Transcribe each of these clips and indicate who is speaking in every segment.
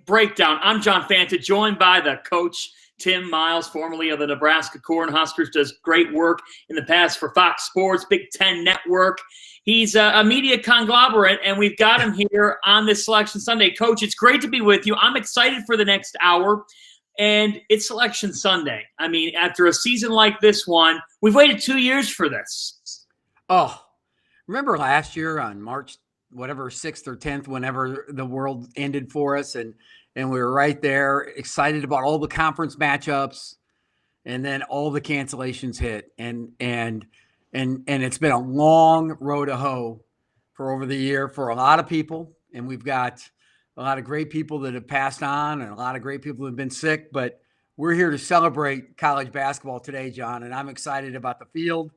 Speaker 1: breakdown. I'm John Fanta, joined by the coach, Tim Miles, formerly of the Nebraska Cornhuskers, does great work in the past for Fox Sports, Big Ten Network. He's a media conglomerate, and we've got him here on this Selection Sunday. Coach, it's great to be with you. I'm excited for the next hour, and it's Selection Sunday. I mean, after a season like this one, we've waited 2 years for this.
Speaker 2: Oh, remember last year on March, whatever, 6th or 10th, whenever the world ended for us, and we were right there, excited about all the conference matchups, and then all the cancellations hit, and it's been a long road to hoe for over the year for a lot of people, and we've got a lot of great people that have passed on and a lot of great people that have been sick, but we're here to celebrate college basketball today, John, and I'm excited about the field.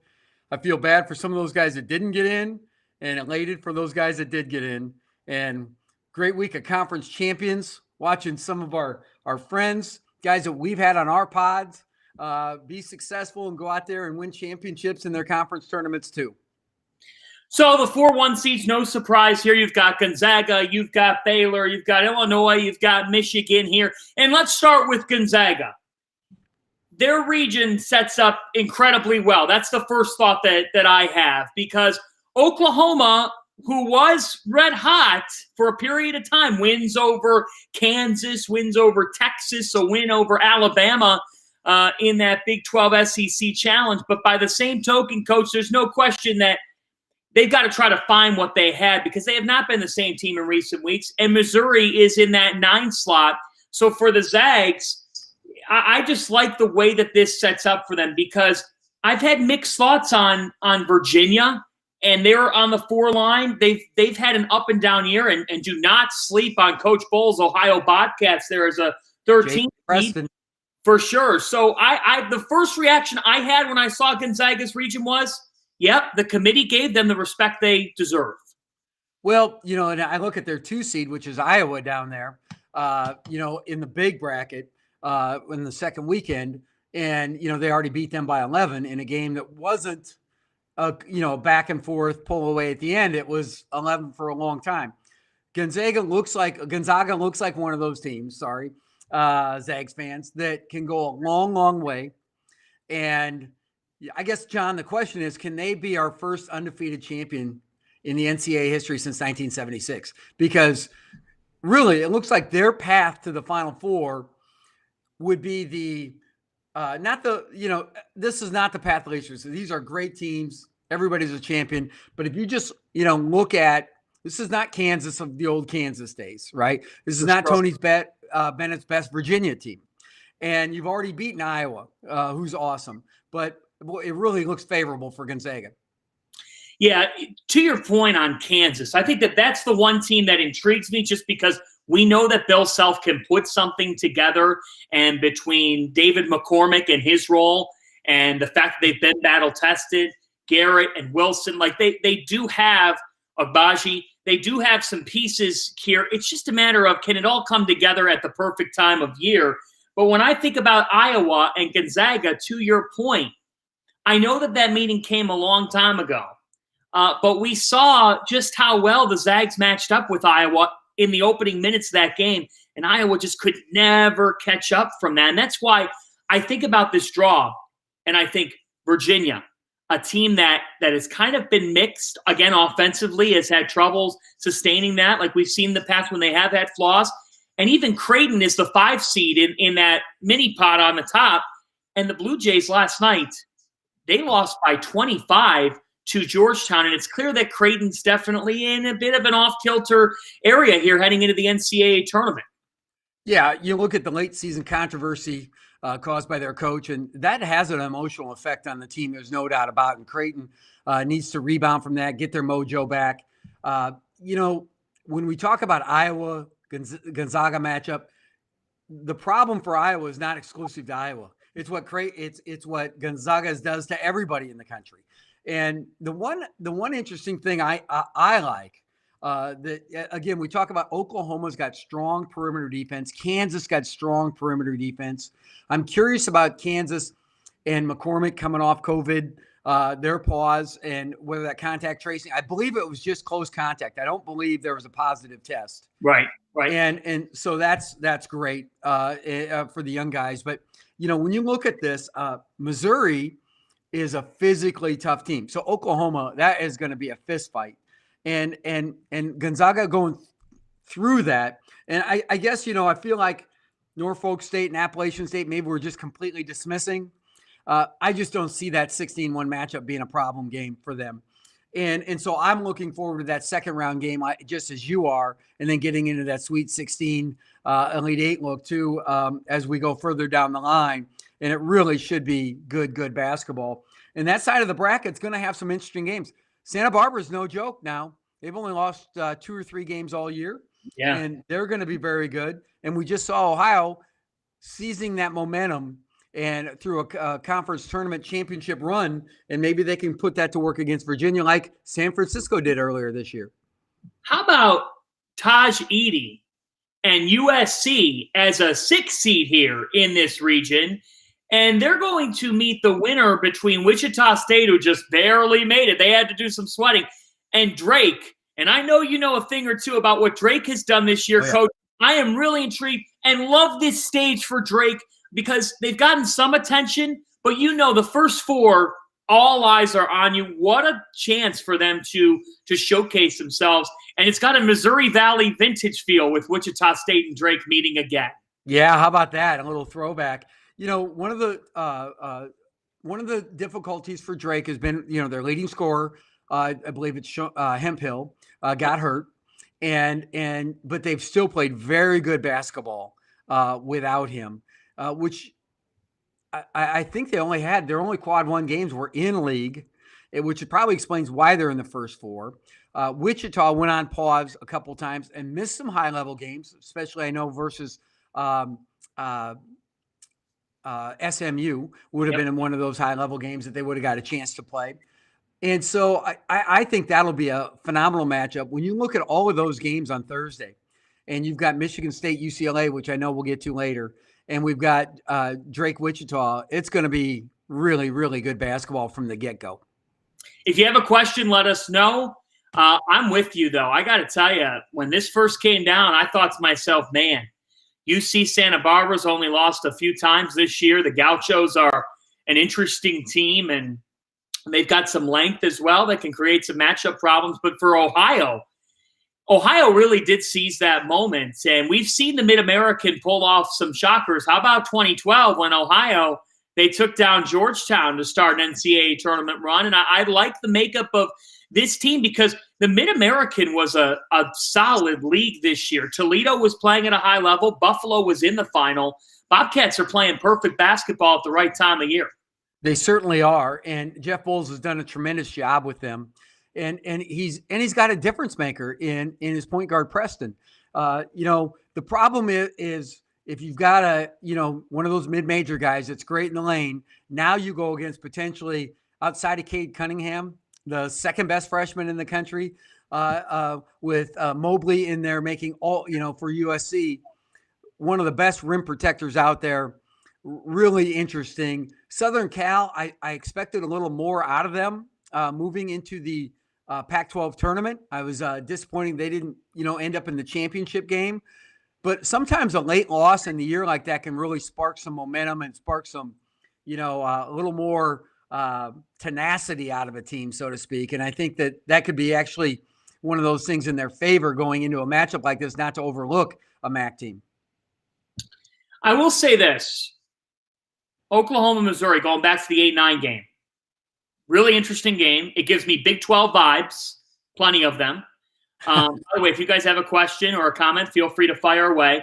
Speaker 2: I feel bad for some of those guys that didn't get in, and elated for those guys that did get in. And great week of conference champions, watching some of our friends, guys that we've had on our pods, be successful and go out there and win championships in their conference tournaments too.
Speaker 1: So the 4-1 seeds, no surprise here. You've got Gonzaga, you've got Baylor, you've got Illinois, you've got Michigan here. And let's start with Gonzaga. Their region sets up incredibly well. That's the first thought that I have, because Oklahoma, who was red hot for a period of time, wins over Kansas, wins over Texas, a win over Alabama in that Big 12 SEC challenge. But by the same token, Coach, there's no question that they've got to try to find what they had, because they have not been the same team in recent weeks. And Missouri is in that 9 slot. So for the Zags, I just like the way that this sets up for them, because I've had mixed thoughts on Virginia. And they're on the 4 line. They've had an up and down year, and do not sleep on Coach Bowles' Ohio Bobcats. There is a 13 seed for sure. So I the first reaction I had when I saw Gonzaga's region was, yep, the committee gave them the respect they deserve.
Speaker 2: Well, and I look at their 2 seed, which is Iowa down there, in the big bracket in the second weekend, and they already beat them by 11 in a game that wasn't back and forth, pull away at the end. It was 11 for a long time. Gonzaga looks like one of those teams, Zags fans, that can go a long, long way. And I guess, John, the question is, can they be our first undefeated champion in the NCAA history since 1976? Because really, it looks like their path to the Final Four would be this is not the path of least resistance. These are great teams. Everybody's a champion. But if you just, look at, this is not Kansas of the old Kansas days, right? This is not Tony Bennett's best Virginia team. And you've already beaten Iowa, who's awesome. But it really looks favorable for Gonzaga.
Speaker 1: Yeah, to your point on Kansas, I think that's the one team that intrigues me, just because we know that Bill Self can put something together, and between David McCormick and his role and the fact that they've been battle-tested, Garrett and Wilson, like they do have Agbaji, they do have some pieces here. It's just a matter of, can it all come together at the perfect time of year? But when I think about Iowa and Gonzaga, to your point, I know that meeting came a long time ago, but we saw just how well the Zags matched up with Iowa in the opening minutes of that game, and Iowa just could never catch up from that. And that's why I think about this draw, and I think Virginia, a team that has kind of been mixed, again, offensively, has had troubles sustaining that, like we've seen in the past when they have had flaws. And even Creighton is the 5 seed in that mini pot on the top. And the Blue Jays last night, they lost by 25 to Georgetown, and it's clear that Creighton's definitely in a bit of an off-kilter area here heading into the NCAA tournament.
Speaker 2: Yeah, you look at the late season controversy caused by their coach, and that has an emotional effect on the team, there's no doubt about it. And Creighton needs to rebound from that, get their mojo back. When we talk about Iowa, Gonzaga matchup, the problem for Iowa is not exclusive to Iowa. It's what Gonzaga does to everybody in the country. And the one interesting thing I like, that again, we talk about Oklahoma's got strong perimeter defense. Kansas got strong perimeter defense. I'm curious about Kansas and McCormick coming off COVID. their pause and whether that contact tracing, I believe it was just close contact. I don't believe there was a positive test.
Speaker 1: Right.
Speaker 2: And so that's great for the young guys. But, when you look at this, Missouri is a physically tough team. So Oklahoma, that is going to be a fist fight. And Gonzaga going through that. And I guess, I feel like Norfolk State and Appalachian State, maybe we're just completely dismissing. I just don't see that 16-1 matchup being a problem game for them. And so I'm looking forward to that second round game, just as you are, and then getting into that Sweet 16 Elite 8 look too, as we go further down the line. And it really should be good basketball. And that side of the bracket's going to have some interesting games. Santa Barbara's no joke now. They've only lost 2 or 3 games all year.
Speaker 1: Yeah.
Speaker 2: And they're going to be very good. And we just saw Ohio seizing that momentum and through a conference tournament championship run, and maybe they can put that to work against Virginia like San Francisco did earlier this year.
Speaker 1: How about Taj Edey and USC as a 6th seed here in this region? And they're going to meet the winner between Wichita State, who just barely made it. They had to do some sweating, and Drake. And I know you know a thing or two about what Drake has done this year, Coach. I am really intrigued and love this stage for Drake because they've gotten some attention, but the first 4, all eyes are on you. What a chance for them to showcase themselves. And it's got a Missouri Valley vintage feel with Wichita State and Drake meeting again.
Speaker 2: Yeah, how about that? A little throwback. One of the difficulties for Drake has been, their leading scorer, I believe it's Hemphill, got hurt, but they've still played very good basketball without him, which I think their only quad 1 games were in league, which probably explains why they're in the first 4. Wichita went on pause a couple times and missed some high level games, especially I know versus SMU would have been in one of those high level games that they would have got a chance to play. And so I think that'll be a phenomenal matchup. When you look at all of those games on Thursday, and you've got Michigan State, UCLA, which I know we'll get to later, and we've got Drake, Wichita, it's going to be really, really good basketball from the get-go.
Speaker 1: If you have a question, let us know. I'm with you, though. I got to tell you, when this first came down, I thought to myself, man, UC Santa Barbara's only lost a few times this year. The Gauchos are an interesting team, and they've got some length as well that can create some matchup problems. But for Ohio really did seize that moment. And we've seen the Mid-American pull off some shockers. How about 2012 when Ohio, they took down Georgetown to start an NCAA tournament run? And I like the makeup of this team because the Mid-American was a solid league this year. Toledo was playing at a high level. Buffalo was in the final. Bobcats are playing perfect basketball at the right time of year.
Speaker 2: They certainly are, and Jeff Bowles has done a tremendous job with them, and he's got a difference maker in his point guard Preston. The problem is if you've got one of those mid-major guys that's great in the lane, now you go against potentially outside of Cade Cunningham, the second best freshman in the country, with Mobley in there making all for USC, one of the best rim protectors out there. Really interesting. Southern Cal, I expected a little more out of them moving into the Pac-12 tournament. I was disappointed they didn't, end up in the championship game. But sometimes a late loss in the year like that can really spark some momentum and spark some, a little more tenacity out of a team, so to speak. And I think that could be actually one of those things in their favor going into a matchup like this, not to overlook a MAC team.
Speaker 1: I will say this. Oklahoma, Missouri, going back to the 8-9 game. Really interesting game. It gives me Big 12 vibes, plenty of them. By the way, if you guys have a question or a comment, feel free to fire away.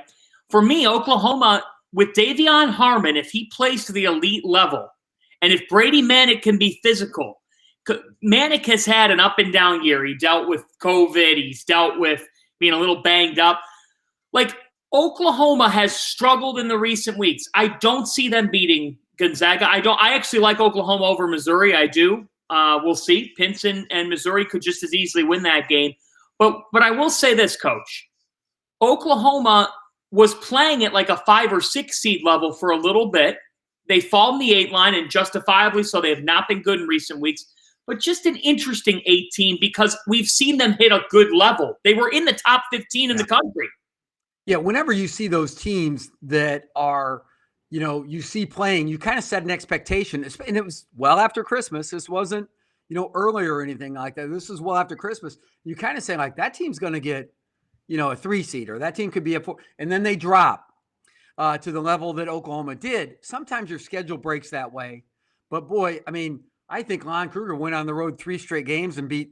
Speaker 1: For me, Oklahoma, with Davion Harmon, if he plays to the elite level, and if Brady Manek can be physical, Manek has had an up-and-down year. He dealt with COVID. He's dealt with being a little banged up. Oklahoma has struggled in the recent weeks. I don't see them beating Gonzaga. I actually like Oklahoma over Missouri. I do. We'll see. Pinson and Missouri could just as easily win that game. But I will say this, Coach. Oklahoma was playing at like a 5 or 6 seed level for a little bit. They fall in the 8 line, and justifiably so. They have not been good in recent weeks. But just an interesting 8 team because we've seen them hit a good level. They were in the top 15 in the country.
Speaker 2: Yeah, whenever you see those teams that are, you see playing, you kind of set an expectation. And it was well after Christmas. This wasn't, earlier or anything like that. This is well after Christmas. You kind of say, like, that team's going to get, a 3 seed, or that team could be a 4. And then they drop to the level that Oklahoma did. Sometimes your schedule breaks that way. But, boy, I mean, I think Lon Kruger went on the road 3 straight games and beat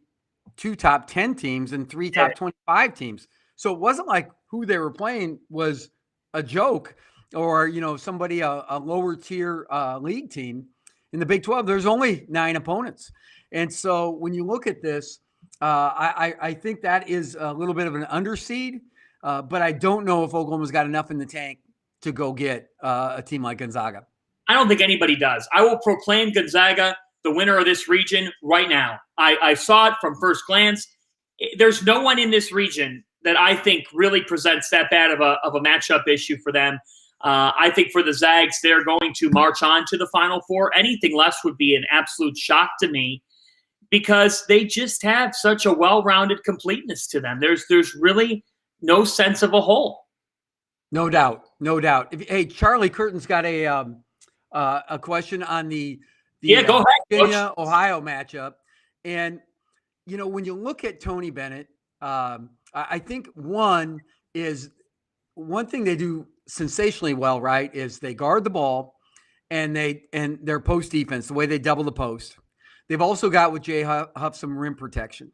Speaker 2: 2 top 10 teams and 3 top 25 teams. So it wasn't like who they were playing was a joke or, somebody, a lower tier league team. In the Big 12, there's only 9 opponents. And so when you look at this, I think that is a little bit of an underseed, but I don't know if Oklahoma's got enough in the tank to go get a team like Gonzaga.
Speaker 1: I don't think anybody does. I will proclaim Gonzaga the winner of this region right now. I saw it from first glance. There's no one in this region that I think really presents that bad of a matchup issue for them. I think for the Zags, they're going to march on to the Final Four. Anything less would be an absolute shock to me because they just have such a well-rounded completeness to them. There's really no sense of a hole.
Speaker 2: No doubt. Hey, Charlie Curtin's got a question on the
Speaker 1: go ahead,
Speaker 2: Virginia Ohio matchup, and when you look at Tony Bennett, I think one thing they do sensationally well, right, is they guard the ball and their post defense, the way they double the post. They've also got with Jay Huff some rim protection.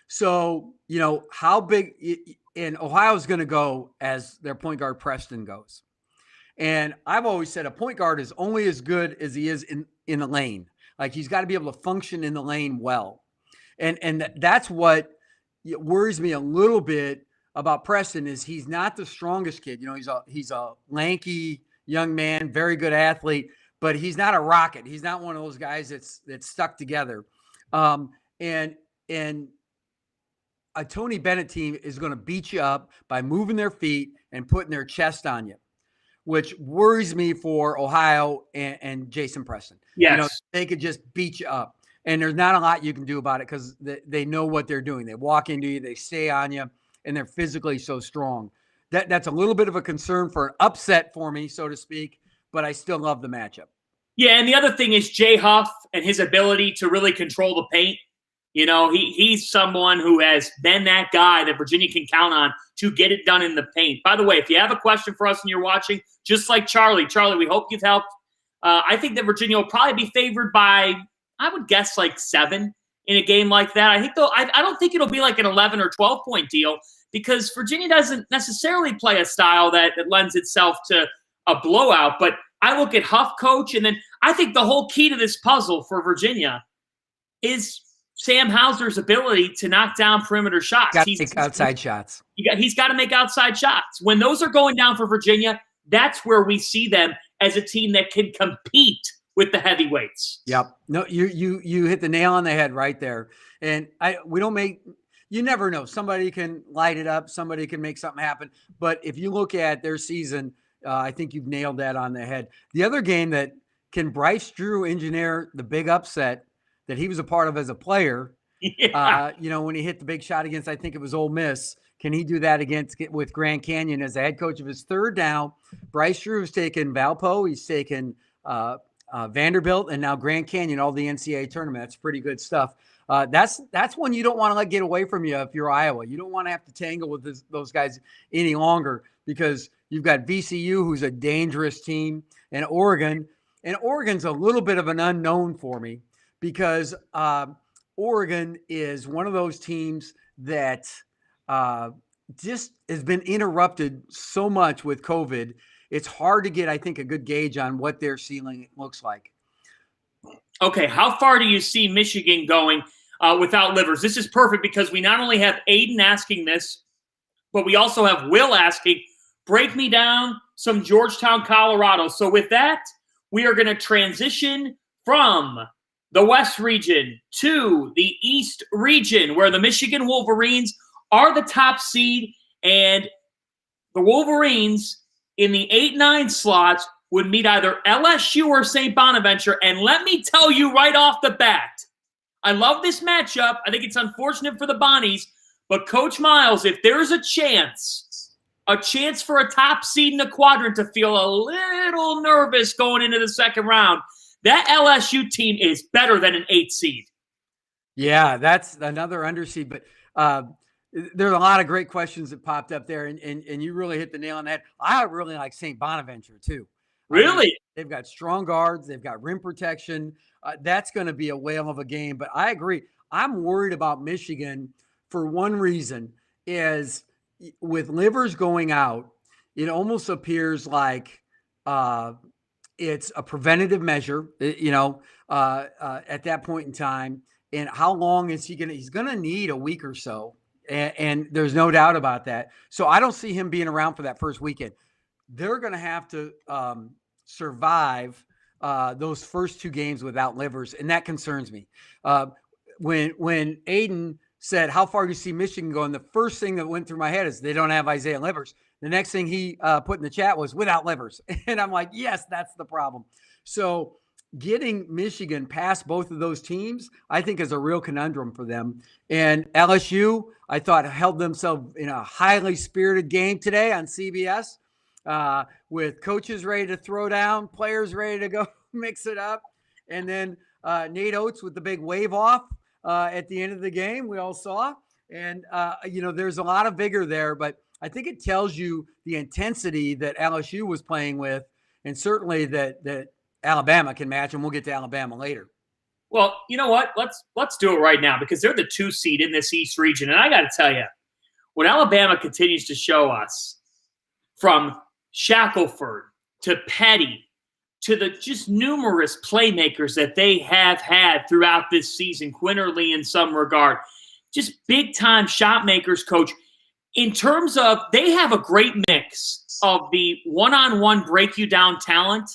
Speaker 2: So how big and Ohio's going to go as their point guard Preston goes. And I've always said a point guard is only as good as he is in the lane. Like he's got to be able to function in the lane well. And that's what worries me a little bit about Preston is he's not the strongest kid. He's a lanky young man, very good athlete, but he's not a rocket. He's not one of those guys that's stuck together. And a Tony Bennett team is going to beat you up by moving their feet and putting their chest on you, which worries me for Ohio and Jason Preston.
Speaker 1: Yes.
Speaker 2: They could just beat you up. And there's not a lot you can do about it because they know what they're doing. They walk into you, they stay on you, and they're physically so strong. That's a little bit of a concern for an upset for me, so to speak, but I still love the matchup.
Speaker 1: Yeah, and the other thing is Jay Huff and his ability to really control the paint. He's someone who has been that guy that Virginia can count on to get it done in the paint. By the way, if you have a question for us and you're watching, just like Charlie, we hope you've helped. I think that Virginia will probably be favored by, I would guess, like 7 in a game like that. I don't think it'll be like an 11 or 12-point deal because Virginia doesn't necessarily play a style that lends itself to a blowout. But I look at Huff coach, and then I think the whole key to this puzzle for Virginia is Sam Hauser's ability to knock down perimeter shots.
Speaker 2: Got to make outside shots.
Speaker 1: He's got to make outside shots. When those are going down for Virginia, that's where we see them as a team that can compete with the heavyweights.
Speaker 2: Yep. No, you hit the nail on the head right there. And you never know. Somebody can light it up. Somebody can make something happen. But if you look at their season, I think you've nailed that on the head. The other game that can Bryce Drew engineer the big upset that he was a part of as a player, when he hit the big shot against, I think it was Ole Miss. Can he do that with Grand Canyon as the head coach of his third down? Bryce Drew's taken Valpo. He's taken Vanderbilt and now Grand Canyon, all the NCAA tournament. That's pretty good stuff. That's one you don't want to let get away from you if you're Iowa. You don't want to have to tangle with those guys any longer because you've got VCU, who's a dangerous team, and Oregon. And Oregon's a little bit of an unknown for me because Oregon is one of those teams that just has been interrupted so much with COVID. It's hard to get, I think, a good gauge on what their ceiling looks like.
Speaker 1: Okay, how far do you see Michigan going without Livers? This is perfect because we not only have Aiden asking this, but we also have Will asking, break me down some Georgetown, Colorado. So with that, we are going to transition from the West region to the East region, where the Michigan Wolverines are the top seed, and the Wolverines in the 8-9 slots would meet either LSU or St. Bonaventure. And let me tell you right off the bat, I love this matchup. I think it's unfortunate for the Bonnies, but Coach Miles, if there's a chance for a top seed in the quadrant to feel a little nervous going into the second round, that LSU team is better than an 8 seed.
Speaker 2: Yeah, that's another underseed, but there's a lot of great questions that popped up there, and you really hit the nail on the head. I really like St. Bonaventure too.
Speaker 1: Really?
Speaker 2: I mean, they've got strong guards. They've got rim protection. That's going to be a whale of a game. But I agree. I'm worried about Michigan for one reason is with Livers going out, it almost appears like it's a preventative measure, at that point in time. And how long is he going to – he's going to need a week or so. And there's no doubt about that. So I don't see him being around for that first weekend. They're going to have to survive those first 2 games without Livers, and that concerns me. When Aiden said, how far do you see Michigan going, the first thing that went through my head is they don't have Isaiah Livers. The next thing he put in the chat was without Livers. And I'm like, yes, that's the problem. So getting Michigan past both of those teams, I think is a real conundrum for them. And LSU, I thought, held themselves in a highly spirited game today on CBS with coaches ready to throw down, players ready to go mix it up. And then Nate Oates with the big wave off at the end of the game, we all saw. And, there's a lot of vigor there, but I think it tells you the intensity that LSU was playing with, and certainly that Alabama can match, and we'll get to Alabama later.
Speaker 1: Well, you know what? Let's do it right now because they're the 2 seed in this East region. And I got to tell you, when Alabama continues to show us from Shackelford to Petty to the just numerous playmakers that they have had throughout this season, Quinterly in some regard, just big-time shot makers, Coach. In terms of they have a great mix of the one-on-one break-you-down talent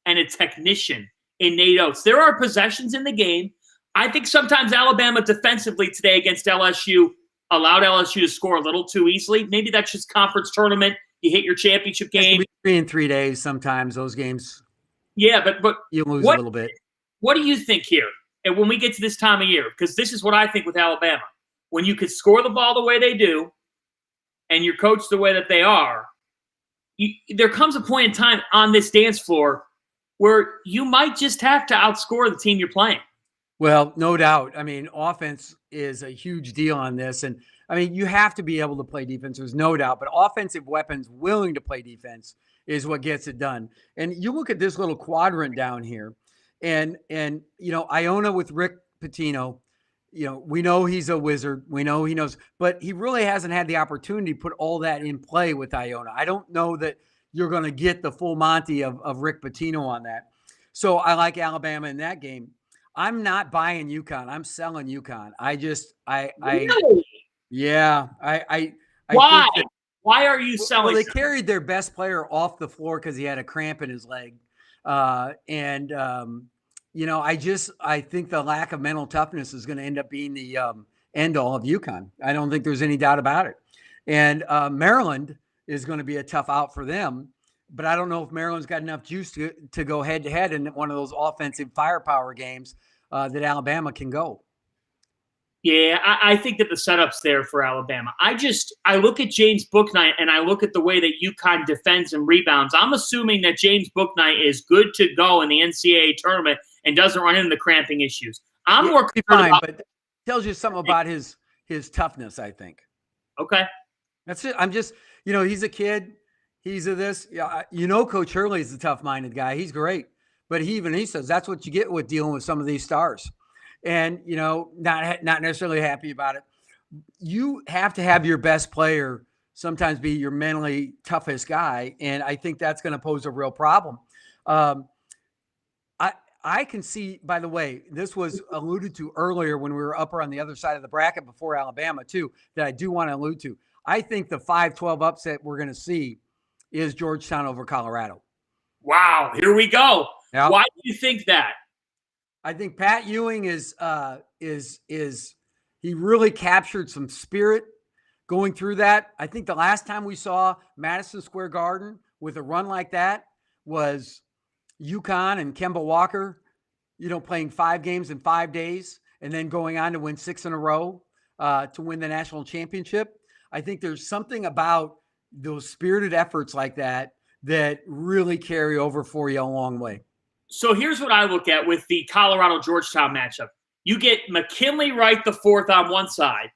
Speaker 1: and a technician in Nate Oates. There are possessions in the game. I think sometimes Alabama defensively today against LSU allowed LSU to score a little too easily. Maybe that's just conference tournament. You hit your championship game.
Speaker 2: 3 in 3 days sometimes, those games.
Speaker 1: Yeah, but
Speaker 2: you lose a little bit.
Speaker 1: What do you think here? And when we get to this time of year, because this is what I think with Alabama. When you could score the ball the way they do and you're coached the way that they are, there comes a point in time on this dance floor where you might just have to outscore the team you're playing.
Speaker 2: Well, no doubt. I mean, offense is a huge deal on this. And, I mean, you have to be able to play defense. There's no doubt. But offensive weapons willing to play defense is what gets it done. And you look at this little quadrant down here. And Iona with Rick Pitino, we know he's a wizard. We know he knows. But he really hasn't had the opportunity to put all that in play with Iona. I don't know that you're going to get the full Monty of Rick Pitino on that. So I like Alabama in that game. I'm not buying UConn. I'm selling UConn.
Speaker 1: Really?
Speaker 2: Yeah.
Speaker 1: Why? Why are you selling?
Speaker 2: Well, they carried their best player off the floor because he had a cramp in his leg. I think the lack of mental toughness is going to end up being the end all of UConn. I don't think there's any doubt about it. And Maryland is going to be a tough out for them. But I don't know if Maryland's got enough juice to go head-to-head in one of those offensive firepower games that Alabama can go.
Speaker 1: Yeah, I think that the setup's there for Alabama. I look at James Bouknight and I look at the way that UConn defends and rebounds. I'm assuming that James Bouknight is good to go in the NCAA tournament and doesn't run into the cramping issues. I'm more concerned about, but
Speaker 2: it tells you something about his toughness, I think.
Speaker 1: Okay.
Speaker 2: That's it. I'm just, he's a kid. He's a this. Yeah, Coach Hurley is a tough-minded guy. He's great. But he says that's what you get with dealing with some of these stars. And, not necessarily happy about it. You have to have your best player sometimes be your mentally toughest guy. And I think that's going to pose a real problem. I can see, by the way, this was alluded to earlier when we were up on the other side of the bracket before Alabama too, that I do want to allude to. I think the 5-12 upset we're going to see is Georgetown over Colorado.
Speaker 1: Wow, here we go. Yep. Why do you think that?
Speaker 2: I think Pat Ewing is he really captured some spirit going through that. I think the last time we saw Madison Square Garden with a run like that was UConn and Kemba Walker, playing 5 games in 5 days and then going on to win 6 in a row to win the national championship. I think there's something about those spirited efforts like that really carry over for you a long way.
Speaker 1: So here's what I look at with the Colorado-Georgetown matchup. You get McKinley Wright the fourth on one side,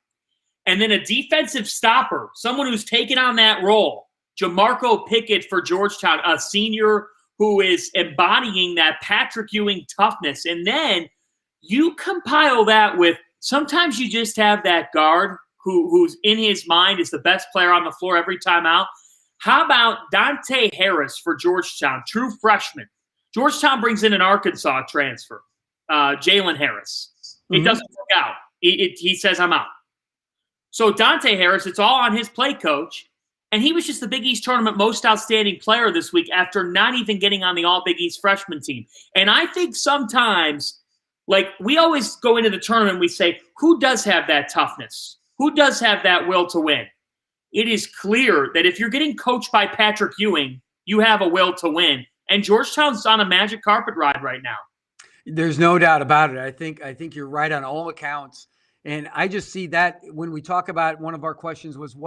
Speaker 1: and then a defensive stopper, someone who's taken on that role, Jamarco Pickett for Georgetown, a senior who is embodying that Patrick Ewing toughness. And then you compile that with sometimes you just have that guard who's in his mind is the best player on the floor every time out. How about Dante Harris for Georgetown, true freshman? Georgetown brings in an Arkansas transfer, Jalen Harris. It doesn't work out. He says, I'm out. So Dante Harris, it's all on his play coach. And he was just the Big East Tournament most outstanding player this week after not even getting on the All Big East freshman team. And I think sometimes, like we always go into the tournament, we say, who does have that toughness? Who does have that will to win? It is clear that if you're getting coached by Patrick Ewing, you have a will to win. And Georgetown's on a magic carpet ride right now.
Speaker 2: There's no doubt about it. I think you're right on all accounts. And I just see that when we talk about one of our questions was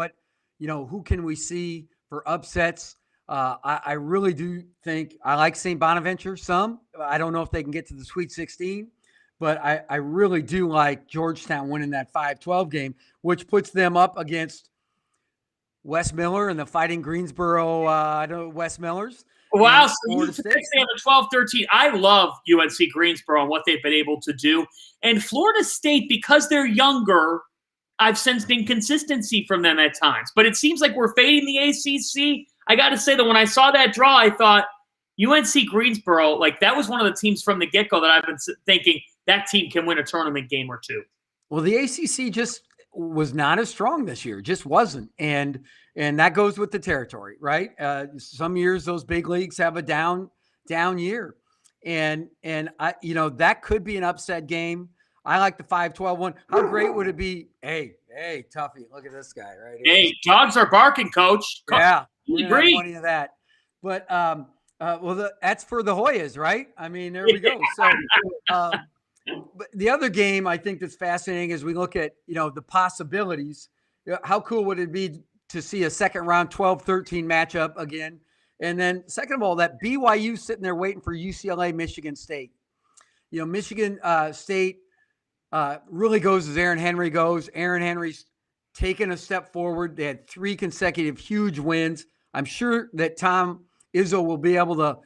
Speaker 2: who can we see for upsets? I really do think I like St. Bonaventure some. I don't know if they can get to the Sweet 16, but I really do like Georgetown winning that 5-12 game, which puts them up against Wes Miller and the Fighting Greensboro Wes Millers.
Speaker 1: Wow, so you potentially have a 12-13. I love UNC Greensboro and what they've been able to do. And Florida State, because they're younger, I've sensed inconsistency from them at times. But it seems like we're fading the ACC. I got to say that when I saw that draw, I thought UNC Greensboro, like that was one of the teams from the get-go that I've been thinking that team can win a tournament game or two.
Speaker 2: Well, the ACC just was not as strong this year, just wasn't. And that goes with the territory, right? Some years those big leagues have a down year. And I, that could be an upset game. I like the 5-12 one. How great would it be? Hey, Tuffy, look at this guy right here.
Speaker 1: Hey, dogs are barking, coach.
Speaker 2: Yeah, plenty of that. But that's for the Hoyas, right? I mean, there we go. So, but the other game I think that's fascinating is we look at the possibilities. How cool would it be to see a second round 12-13 matchup again? And then second of all, that BYU sitting there waiting for UCLA, Michigan State. Michigan State really goes as Aaron Henry goes. Aaron Henry's taken a step forward. They had 3 consecutive huge wins. I'm sure that Tom Izzo will be able to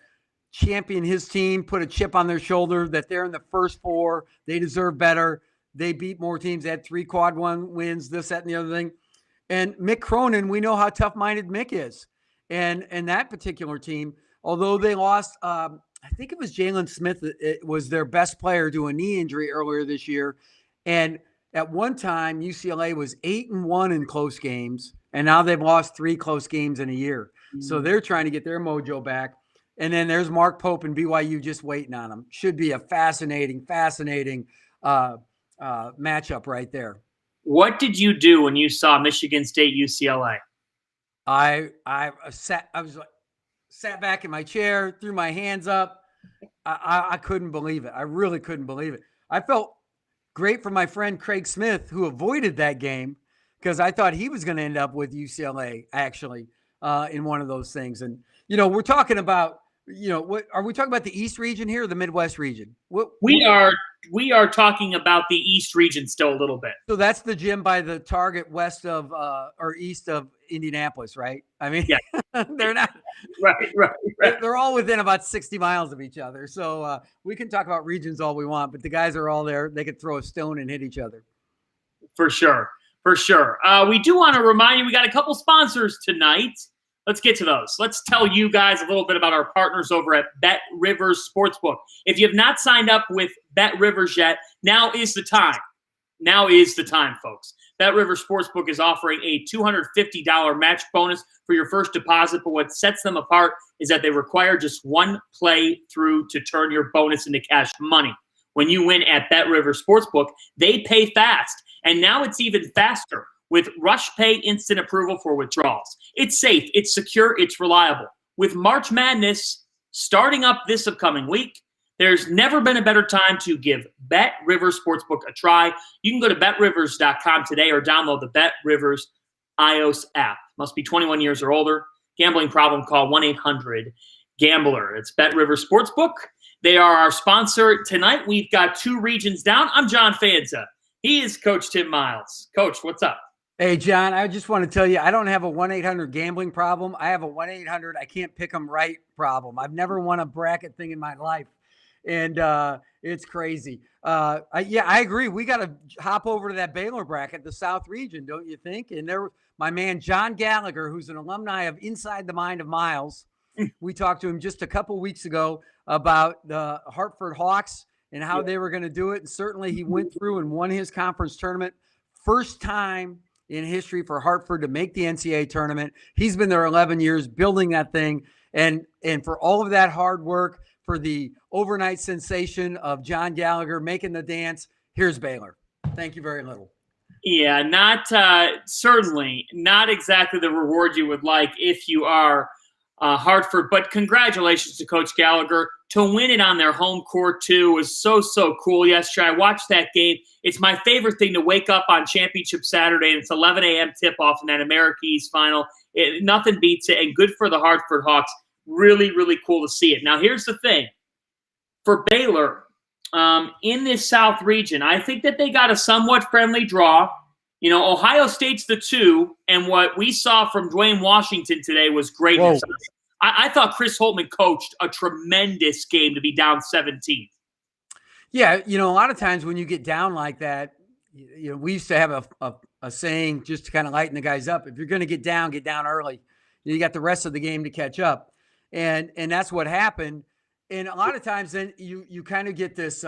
Speaker 2: champion his team, put a chip on their shoulder that they're in the first 4. They deserve better. They beat more teams. They had 3 quad 1 wins, this, that, and the other thing. And Mick Cronin, we know how tough-minded Mick is. And that particular team, although they lost, I think it was Jalen Smith, it was their best player to a knee injury earlier this year. And at one time, UCLA was 8-1 in close games, and now they've lost 3 close games in a year. So they're trying to get their mojo back. And then there's Mark Pope and BYU just waiting on them. Should be a fascinating matchup right there.
Speaker 1: What did you do when you saw Michigan State UCLA?
Speaker 2: I sat back in my chair, threw my hands up. I couldn't believe it. I really couldn't believe it. I felt great for my friend Craig Smith, who avoided that game because I thought he was going to end up with UCLA actually in one of those things. And we're talking about. What are we talking about? The East region here or the Midwest region?
Speaker 1: We are talking about the East region still a little bit.
Speaker 2: So that's the gym by the Target west of or east of Indianapolis, right? I mean, yeah. They're not
Speaker 1: right.
Speaker 2: They're all within about 60 miles of each other. So we can talk about regions all we want, but the guys are all there. They could throw a stone and hit each other. For sure.
Speaker 1: We do want to remind you, we got a couple sponsors tonight. Let's get to those. Let's tell you guys a little bit about our partners over at BetRivers Sportsbook. If you have not signed up with BetRivers yet, now is the time. Now is the time, folks. BetRivers Sportsbook is offering a $250 match bonus for your first deposit, but what sets them apart is that they require just one play through to turn your bonus into cash money. When you win at BetRivers Sportsbook, they pay fast, and now it's even faster with Rush Pay instant approval for withdrawals. It's safe, it's secure, it's reliable. With March Madness starting up this upcoming week. There's never been a better time to give BetRivers Sportsbook a try. You can go to BetRivers.com today or download the BetRivers iOS app. Must be 21 years or older. Gambling problem, call 1-800-GAMBLER. It's BetRivers Sportsbook. They are our sponsor. Tonight, we've got 2 regions down. I'm John Fanta. He is Coach Tim Miles. Coach, what's up?
Speaker 2: Hey, John, I just want to tell you, I don't have a 1-800-gambling problem. I have a 1-800 I can't pick them right problem. I've never won a bracket thing in my life. And it's crazy. I agree. We got to hop over to that Baylor bracket, the South region, don't you think? And there, my man John Gallagher, who's an alumni of Inside the Mind of Miles, we talked to him just a couple weeks ago about the Hartford Hawks and how they were going to do it. And certainly he went through and won his conference tournament. First time in history for Hartford to make the NCAA tournament. He's been there 11 years building that thing. And for all of that hard work, for the overnight sensation of John Gallagher making the dance, here's Baylor. Thank you very little.
Speaker 1: Yeah, certainly not exactly the reward you would like if you are Hartford, but congratulations to Coach Gallagher. To win it on their home court, too, was so cool yesterday. I watched that game. It's my favorite thing to wake up on Championship Saturday, and it's 11 a.m. tip-off in that America East final. Nothing beats it, and good for the Hartford Hawks. Really, really cool to see it. Now, here's the thing. For Baylor, in this South region, I think that they got a somewhat friendly draw. You know, Ohio State's the 2, and what we saw from Dwayne Washington today was greatness. I thought Chris Holtman coached a tremendous game to be down 17.
Speaker 2: Yeah, you know, a lot of times when you get down like that, you know, we used to have a saying just to kind of lighten the guys up. If you're going to get down early. You got the rest of the game to catch up. And that's what happened. And a lot of times then you kind of get this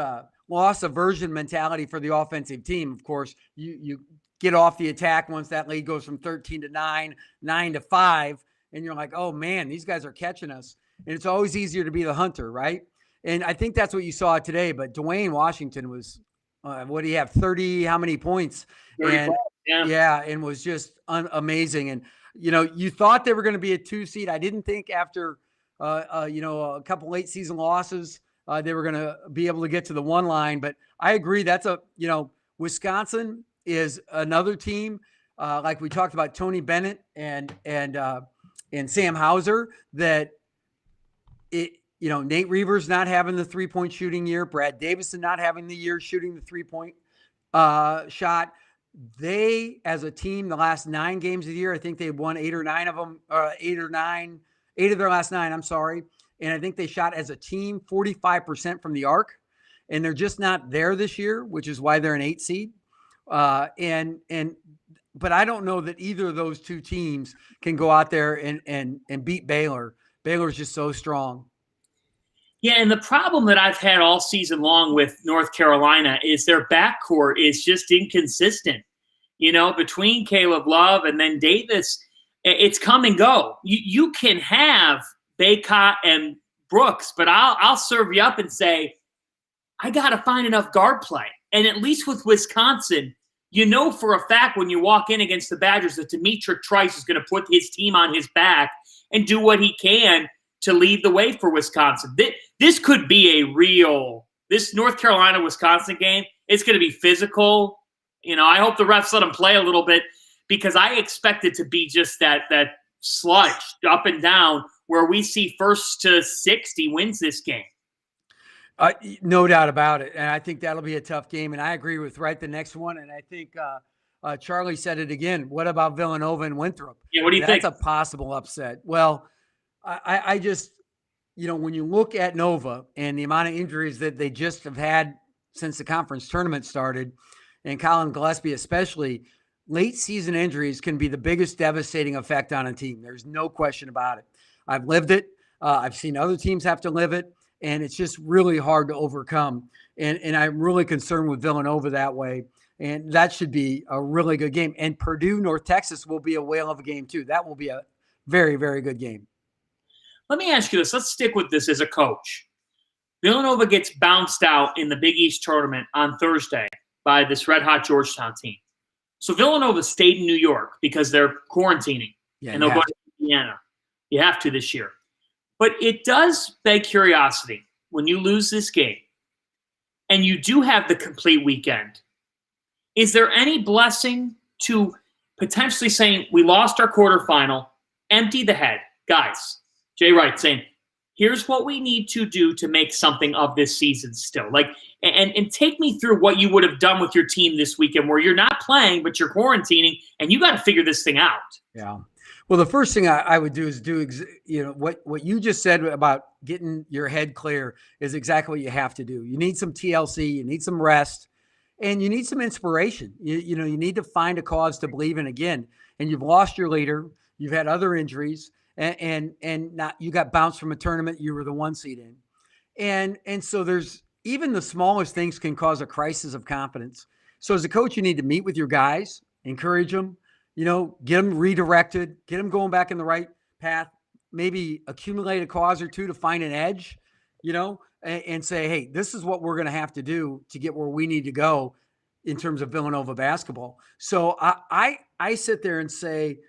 Speaker 2: loss aversion mentality for the offensive team. Of course, you get off the attack once that lead goes from 13 to 9, 9 to 5. And you're like, oh, man, these guys are catching us. And it's always easier to be the hunter, right? And I think that's what you saw today. But Dwayne Washington was, what do you have, 30, how many points? And and was just amazing. And, you know, you thought they were going to be a 2 seed. I didn't think after, a couple late season losses, they were going to be able to get to the 1 line. But I agree. That's Wisconsin is another team, like we talked about Tony Bennett and Sam Hauser, that Nate Reavers not having the 3-point shooting year, Brad Davison not having the year shooting the 3-point shot. They, as a team, the last 9 games of the year, I think they've won 8 or 9 of them, 8 of their last 9. I'm sorry. And I think they shot as a team 45% from the arc, and they're just not there this year, which is why they're an 8 seed. But I don't know that either of those 2 teams can go out there and beat Baylor. Baylor's just so strong.
Speaker 1: Yeah, and the problem that I've had all season long with North Carolina is their backcourt is just inconsistent. You know, between Caleb Love and then Davis, it's come and go. You can have Baycott and Brooks, but I'll serve you up and say, I got to find enough guard play. And at least with Wisconsin, you know for a fact when you walk in against the Badgers that Demetric Trice is going to put his team on his back and do what he can to lead the way for Wisconsin. This could be this North Carolina-Wisconsin game, it's going to be physical. You know, I hope the refs let them play a little bit because I expect it to be just that sludge up and down where we see first to 60 wins this game.
Speaker 2: No doubt about it. And I think that'll be a tough game. And I agree with the next one. And I think Charlie said it again. What about Villanova and Winthrop?
Speaker 1: Yeah, what do you think?
Speaker 2: That's a possible upset. Well, I just, when you look at Nova and the amount of injuries that they just have had since the conference tournament started, and Colin Gillespie especially, late season injuries can be the biggest devastating effect on a team. There's no question about it. I've lived it. I've seen other teams have to live it. And it's just really hard to overcome. And I'm really concerned with Villanova that way. And that should be a really good game. And Purdue, North Texas will be a whale of a game too. That will be a very, very good game.
Speaker 1: Let me ask you this. Let's stick with this as a coach. Villanova gets bounced out in the Big East tournament on Thursday by this red-hot Georgetown team. So Villanova stayed in New York because they're quarantining. And they'll go to Indiana. You have to this year. But it does beg curiosity when you lose this game and you do have the complete weekend. Is there any blessing to potentially saying we lost our quarterfinal, empty the head? Guys, Jay Wright saying, here's what we need to do to make something of this season still. Like, and take me through what you would have done with your team this weekend where you're not playing, but you're quarantining, and you got to figure this thing out.
Speaker 2: Yeah. Well, the first thing I would do is what you just said about getting your head clear is exactly what you have to do. You need some TLC, you need some rest, and you need some inspiration. You need to find a cause to believe in again. And you've lost your leader. You've had other injuries, and not, you got bounced from a tournament you were the 1 seed in. And so there's even the smallest things can cause a crisis of confidence. So as a coach, you need to meet with your guys, encourage them, get them redirected, get them going back in the right path, maybe accumulate a cause or two to find an edge, and say, hey, this is what we're going to have to do to get where we need to go in terms of Villanova basketball. So I sit there and say,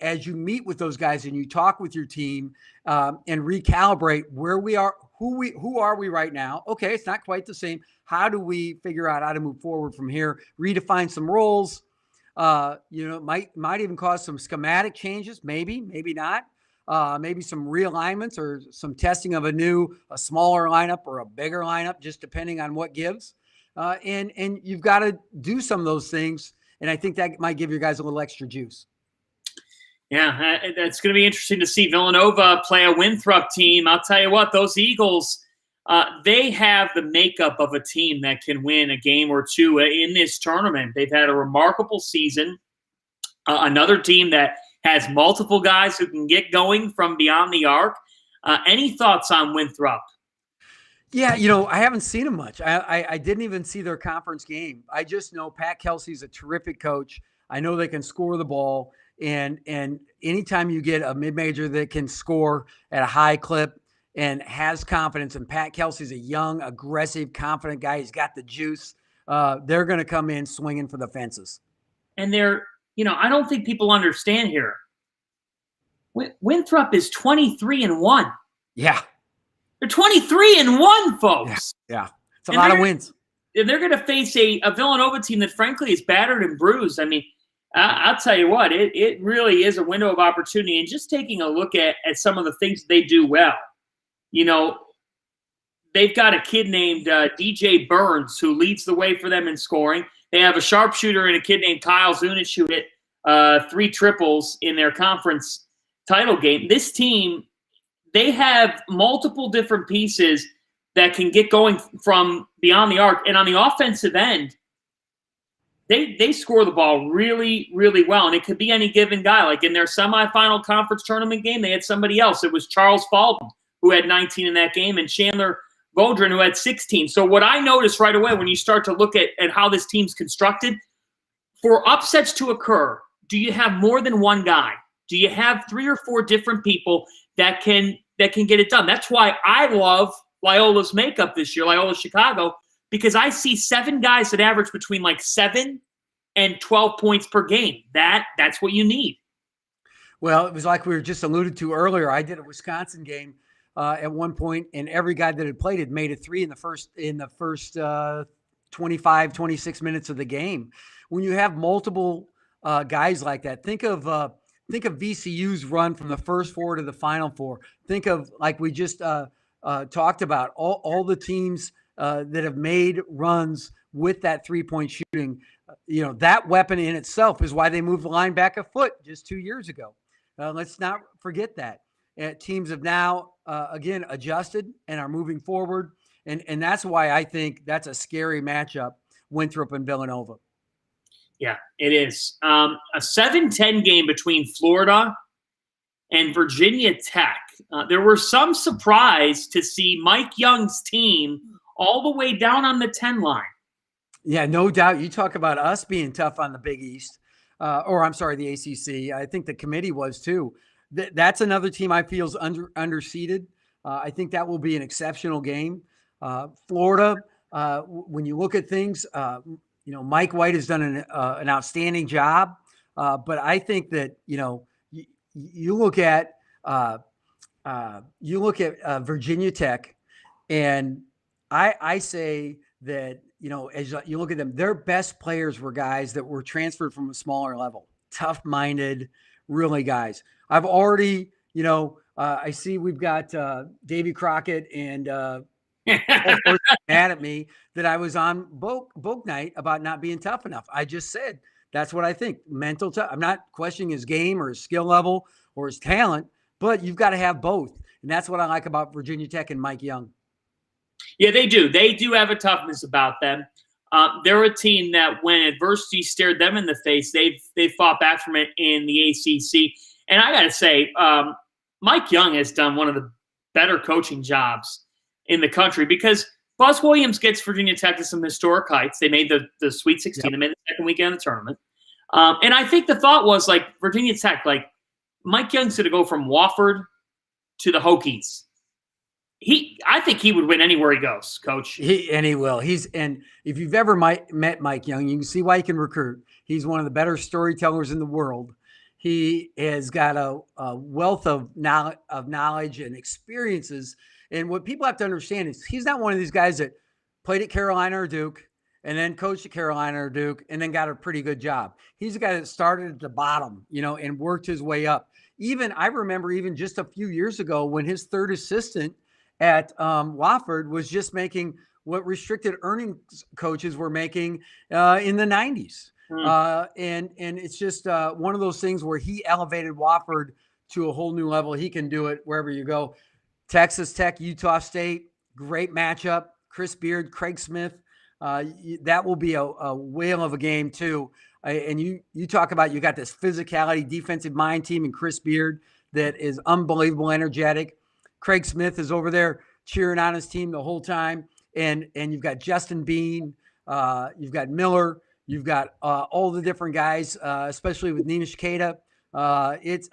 Speaker 2: as you meet with those guys and you talk with your team and recalibrate where we are, who are we right now? Okay, it's not quite the same. How do we figure out how to move forward from here? Redefine some roles. Might even cause some schematic changes, maybe not. Maybe some realignments or some testing of a smaller lineup or a bigger lineup, just depending on what gives. And you've got to do some of those things. And I think that might give your guys a little extra juice.
Speaker 1: Yeah, it's going to be interesting to see Villanova play a Winthrop team. I'll tell you what, those Eagles, they have the makeup of a team that can win a game or two in this tournament. They've had a remarkable season. Another team that has multiple guys who can get going from beyond the arc. Any thoughts on Winthrop?
Speaker 2: Yeah, I haven't seen them much. I didn't even see their conference game. I just know Pat Kelsey's a terrific coach. I know they can score the ball. And anytime you get a mid-major that can score at a high clip and has confidence, and Pat Kelsey's a young, aggressive, confident guy, he's got the juice, they're going to come in swinging for the fences. And
Speaker 1: I don't think people understand here. Winthrop is 23-1.
Speaker 2: Yeah.
Speaker 1: They're 23-1, folks.
Speaker 2: Yeah. It's a lot of wins.
Speaker 1: And they're going to face a Villanova team that, frankly, is battered and bruised. I mean, I'll tell you what, it really is a window of opportunity. And just taking a look at some of the things they do well, they've got a kid named DJ Burns who leads the way for them in scoring. They have a sharpshooter and a kid named Kyle Zunic who hit 3 triples in their conference title game. This team, they have multiple different pieces that can get going from beyond the arc. And on the offensive end, they score the ball really, really well. And it could be any given guy. Like in their semifinal conference tournament game, they had somebody else. It was Charles Fulton, who had 19 in that game, and Chandler Bodrin, who had 16. So what I noticed right away when you start to look at how this team's constructed, for upsets to occur, do you have more than one guy? Do you have 3 or 4 different people that can get it done? That's why I love Loyola's makeup this year, Loyola Chicago, because I see 7 guys that average between like 7 and 12 points per game. That's what you need.
Speaker 2: Well, it was like we were just alluded to earlier. I did a Wisconsin game at one point, and every guy that had played had made a 3 in the first 25, 26 minutes of the game. When you have multiple guys like that, think of VCU's run from the first 4 to the final 4. Think of, like we just talked about, all the teams that have made runs with that 3-point shooting. That weapon in itself is why they moved the line back a foot just 2 years ago. Let's not forget that. Teams have now, again, adjusted and are moving forward. And that's why I think that's a scary matchup, Winthrop and Villanova.
Speaker 1: Yeah, it is. A 7-10 game between Florida and Virginia Tech. There were some surprise to see Mike Young's team all the way down on the 10 line.
Speaker 2: Yeah, no doubt. You talk about us being tough on the Big East, the ACC. I think the committee was too. That's another team I feel is underseeded. I think that will be an exceptional game. Florida, when you look at things, Mike White has done an outstanding job. But I think that, you look at You look at Virginia Tech, and I say that, as you look at them, their best players were guys that were transferred from a smaller level, tough-minded, really guys. I've already, I see we've got Davy Crockett and mad at me that I was on Book Night about not being tough enough. I just said that's what I think. Mental tough. I'm not questioning his game or his skill level or his talent, but you've got to have both. And that's what I like about Virginia Tech and Mike Young.
Speaker 1: Yeah, they do. They do have a toughness about them. They're a team that when adversity stared them in the face, they've fought back from it in the ACC. And I got to say, Mike Young has done one of the better coaching jobs in the country because Buzz Williams gets Virginia Tech to some historic heights. They made the Sweet 16. Yep. They made the second weekend of the tournament. And I think the thought was, Virginia Tech, Mike Young's going to go from Wofford to the Hokies. I think he would win anywhere he goes, Coach.
Speaker 2: He will. And if you've ever met Mike Young, you can see why he can recruit. He's one of the better storytellers in the world. He has got a wealth of knowledge and experiences. And what people have to understand is he's not one of these guys that played at Carolina or Duke and then coached at Carolina or Duke and then got a pretty good job. He's a guy that started at the bottom, and worked his way up. I remember just a few years ago when his third assistant at Wofford was just making what restricted earnings coaches were making in the 90s. And it's just one of those things where he elevated Wofford to a whole new level. He can do it wherever you go. Texas Tech, Utah State, great matchup. Chris Beard, Craig Smith. That will be a whale of a game too. And you talk about, you got this physicality, defensive mind team and Chris Beard that is unbelievable, energetic. Craig Smith is over there cheering on his team the whole time. And you've got Justin Bean, you've got Miller, you've got all the different guys, especially with Nimish Keita. It's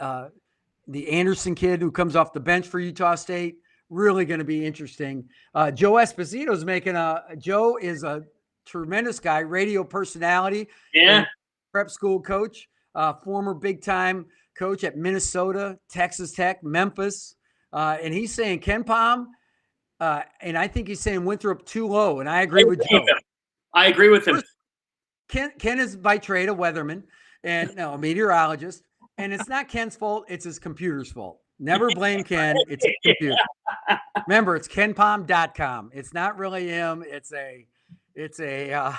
Speaker 2: the Anderson kid who comes off the bench for Utah State. Really going to be interesting. Joe Esposito's Joe is a tremendous guy, radio personality.
Speaker 1: Yeah.
Speaker 2: Prep school coach, former big time coach at Minnesota, Texas Tech, Memphis. And he's saying Ken Pom, and I think he's saying Winthrop too low. And I agree with Joe.
Speaker 1: I agree with him.
Speaker 2: Ken is by trade a weatherman and a meteorologist. And it's not Ken's fault. It's his computer's fault. Never blame Ken. It's a computer. Remember, it's kenpom.com. It's not really him. It's a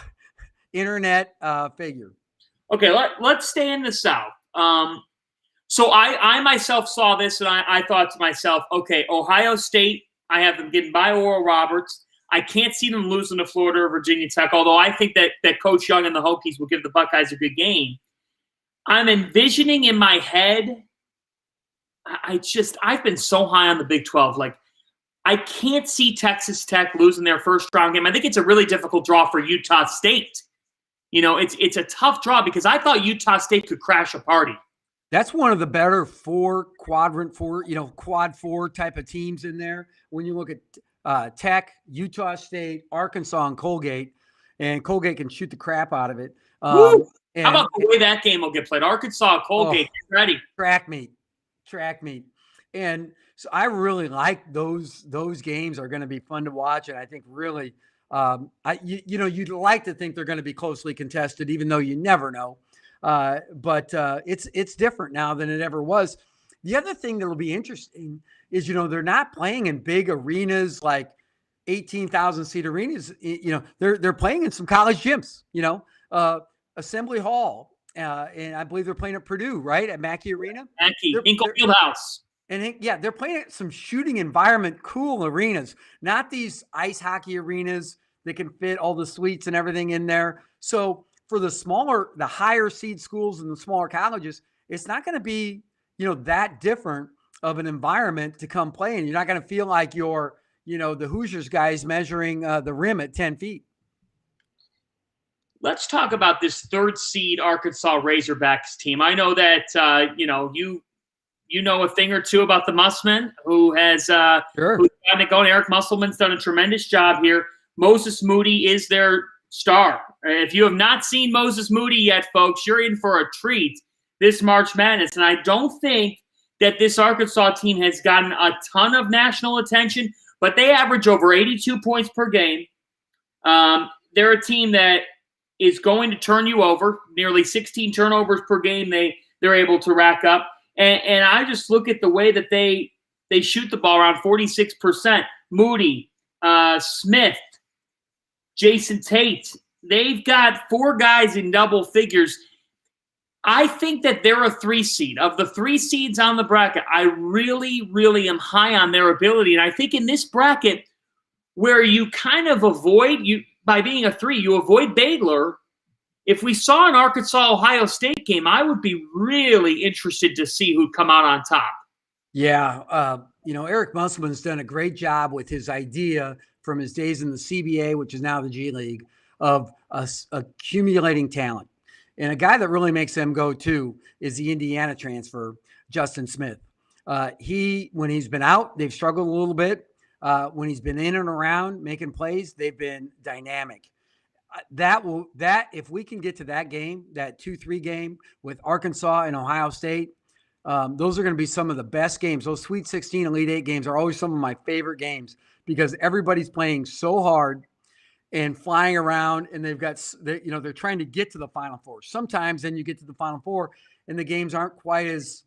Speaker 2: internet figure.
Speaker 1: Okay, let's stay in the South. So I myself saw this, and I thought to myself, okay, Ohio State, I have them getting by Oral Roberts. I can't see them losing to Florida or Virginia Tech, although I think that Coach Young and the Hokies will give the Buckeyes a good game. I'm envisioning in my head, I've been so high on the Big 12. I can't see Texas Tech losing their first round game. I think it's a really difficult draw for Utah State. It's a tough draw because I thought Utah State could crash a party.
Speaker 2: That's one of the better quad four type of teams in there. When you look at Tech, Utah State, Arkansas, and Colgate can shoot the crap out of it.
Speaker 1: How about the way that game will get played? Arkansas, Colgate, get ready.
Speaker 2: Track meet. And so I like those games are going to be fun to watch. And I think really, you'd like to think they're going to be closely contested, even though you never know. But it's different now than it ever was. The other thing that'll be interesting is, they're not playing in big arenas like 18,000 seat arenas. They're playing in some college gyms, Assembly Hall. And I believe they're playing at Purdue, right? At Mackey Arena.
Speaker 1: Hinkle Fieldhouse.
Speaker 2: And they're playing at some shooting environment, cool arenas, not these ice hockey arenas that can fit all the suites and everything in there. So for the higher seed schools and the smaller colleges, it's not going to be, that different of an environment to come play in. You're not going to feel like you're, the Hoosiers guys measuring the rim at 10 feet.
Speaker 1: Let's talk about this third seed Arkansas Razorbacks team. I know that, you know a thing or two about the Mussman, who has who's gotten it going. Eric Musselman's done a tremendous job here. Moses Moody is their star. If you have not seen Moses Moody yet, folks, you're in for a treat this March Madness. And I don't think that this Arkansas team has gotten a ton of national attention, but they average over 82 points per game. They're a team that is going to turn you over. Nearly 16 turnovers per game they're able to rack up. And I just look at the way that they shoot the ball around 46%. Moody, Smith, Jason Tate. They've got 4 guys in double figures. I think that they're a 3 seed. Of the 3 seeds on the bracket, I really, really am high on their ability. And I think in this bracket, where you kind of avoid, by being a 3, you avoid Baylor. If we saw an Arkansas-Ohio State game, I would be really interested to see who'd come out on top.
Speaker 2: Yeah. Eric Musselman's done a great job with his idea from his days in the CBA, which is now the G League, of accumulating talent. And a guy that really makes them go too is the Indiana transfer, Justin Smith. When he's been out, they've struggled a little bit. When he's been in and around making plays, they've been dynamic. If we can get to that game, that 2-3 game with Arkansas and Ohio State, those are going to be some of the best games. Those Sweet 16, Elite 8 games are always some of my favorite games because everybody's playing so hard and flying around, and they're trying to get to the Final Four. Sometimes then you get to the Final Four and the games aren't quite as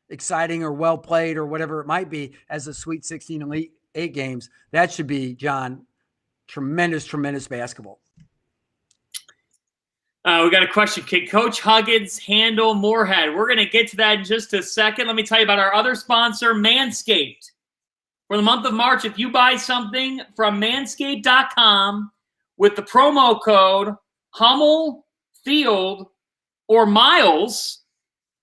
Speaker 2: exciting or well played or whatever it might be as the Sweet 16 Elite 8 games. That should be, John, tremendous basketball.
Speaker 1: We got a question. Can Coach Huggins handle Moorhead? We're going to get to that in just a second. Let me tell you about our other sponsor, Manscaped. For the month of March, if you buy something from manscaped.com with the promo code Hummel, Field, or Miles,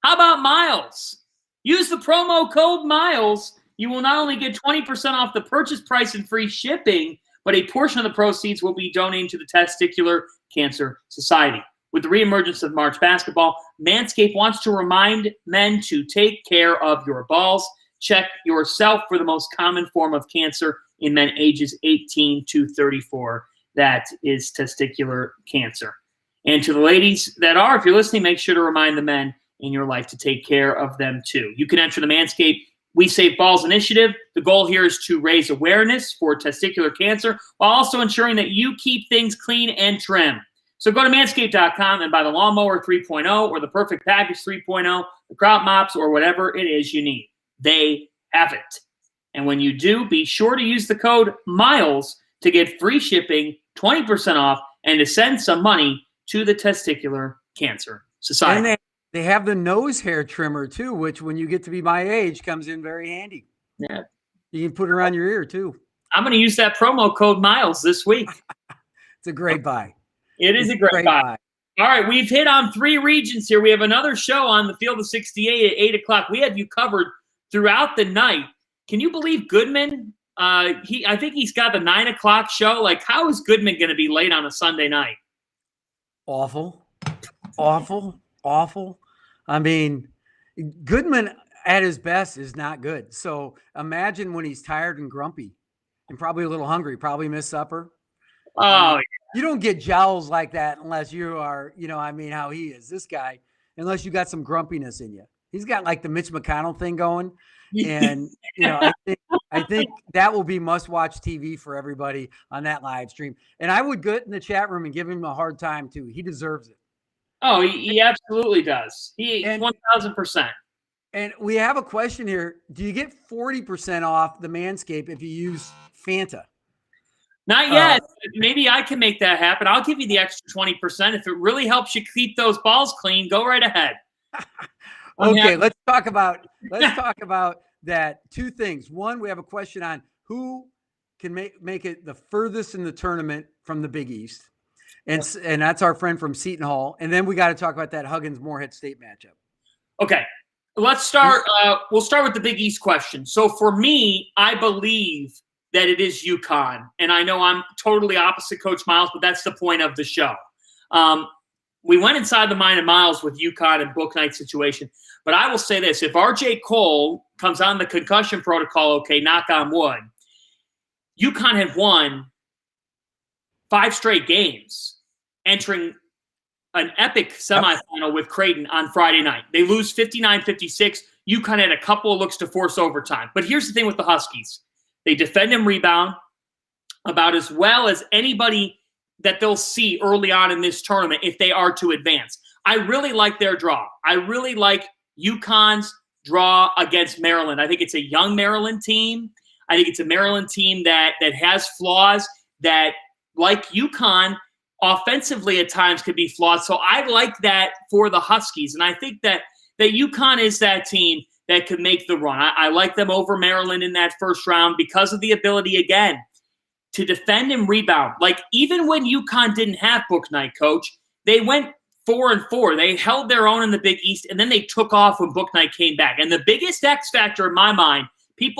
Speaker 1: how about Miles? Use the promo code Miles. You will not only get 20% off the purchase price and free shipping, but a portion of the proceeds will be donated to the Testicular Cancer Society. With the reemergence of March basketball, Manscaped wants to remind men to take care of your balls. Check yourself for the most common form of cancer in men ages 18 to 34. That is testicular cancer. And to the ladies that are, if you're listening, make sure to remind the men in your life to take care of them too. You can enter the Manscaped We Save Balls initiative. The goal here is to raise awareness for testicular cancer while also ensuring that you keep things clean and trim. So go to manscaped.com and buy the Lawnmower 3.0 or the Perfect Package 3.0, the crop mops, or whatever it is you need. They have it. And when you do, be sure to use the code MILES to get free shipping, 20% off, and to send some money to the Testicular Cancer Society.
Speaker 2: And they have the nose hair trimmer too, which when you get to be my age comes in very handy.
Speaker 1: Yeah.
Speaker 2: You can put it around your ear too.
Speaker 1: I'm going to use that promo code MILES this week.
Speaker 2: It's a great buy.
Speaker 1: It is a great buy. All right, we've hit on 3 regions here. We have another show on the Field of 68 at 8 o'clock. We have you covered throughout the night. Can you believe Goodman? I think he's got the 9 o'clock show. Like, how is Goodman going to be late on a Sunday night?
Speaker 2: Awful. I mean, Goodman at his best is not good. So imagine when he's tired and grumpy and probably a little hungry, probably missed supper.
Speaker 1: Oh, yeah.
Speaker 2: You don't get jowls like that unless you are, how he is, this guy, unless you got some grumpiness in you. He's got like the Mitch McConnell thing going. And, I think that will be must-watch TV for everybody on that live stream. And I would get in the chat room and give him a hard time too. He deserves it.
Speaker 1: Oh, he absolutely does. 1,000%.
Speaker 2: And we have a question here. Do you get 40% off the Manscaped if you use Fanta?
Speaker 1: Not yet. Maybe I can make that happen. I'll give you the extra 20%. If it really helps you keep those balls clean, go right ahead.
Speaker 2: Okay, let's talk about that. 2 things. One, we have a question on who can make it the furthest in the tournament from the Big East. And that's our friend from Seton Hall. And then we got to talk about that Huggins-Moorhead State matchup.
Speaker 1: Okay, let's start. We'll start with the Big East question. So for me, I believe that it is UConn. And I know I'm totally opposite Coach Miles, but that's the point of the show. We went inside the mind of Miles with UConn and book night situation. But I will say this. If R.J. Cole comes on the concussion protocol, okay, knock on wood, UConn had won 5 straight games, entering an epic semifinal with Creighton on Friday night. They lose 59-56. UConn had a couple of looks to force overtime. But here's the thing with the Huskies. They defend and rebound about as well as anybody that they'll see early on in this tournament if they are to advance. I really like their draw. I really like UConn's draw against Maryland. I think it's a young Maryland team. I think it's a Maryland team that has flaws that, like UConn, offensively at times could be flawed. So I like that for the Huskies. And I think that UConn is that team that could make the run. I like them over Maryland in that first round because of the ability, again, to defend and rebound. Like, even when UConn didn't have Book Night, Coach, they went 4-4. They held their own in the Big East, and then they took off when Book Night came back. And the biggest X factor in my mind,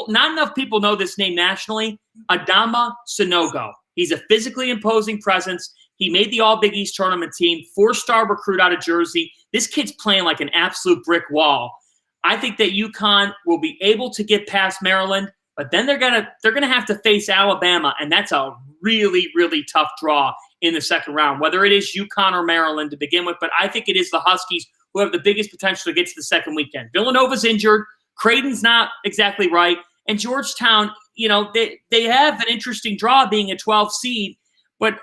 Speaker 1: not enough people know this name nationally, Adama Sanogo. He's a physically imposing presence. He made the All-Big East tournament team, 4-star recruit out of Jersey. This kid's playing like an absolute brick wall. I think that UConn will be able to get past Maryland, but then they're gonna have to face Alabama, and that's a really, really tough draw in the second round, whether it is UConn or Maryland to begin with. But I think it is the Huskies who have the biggest potential to get to the second weekend. Villanova's injured. Creighton's not exactly right. And Georgetown, they have an interesting draw being a 12 seed, but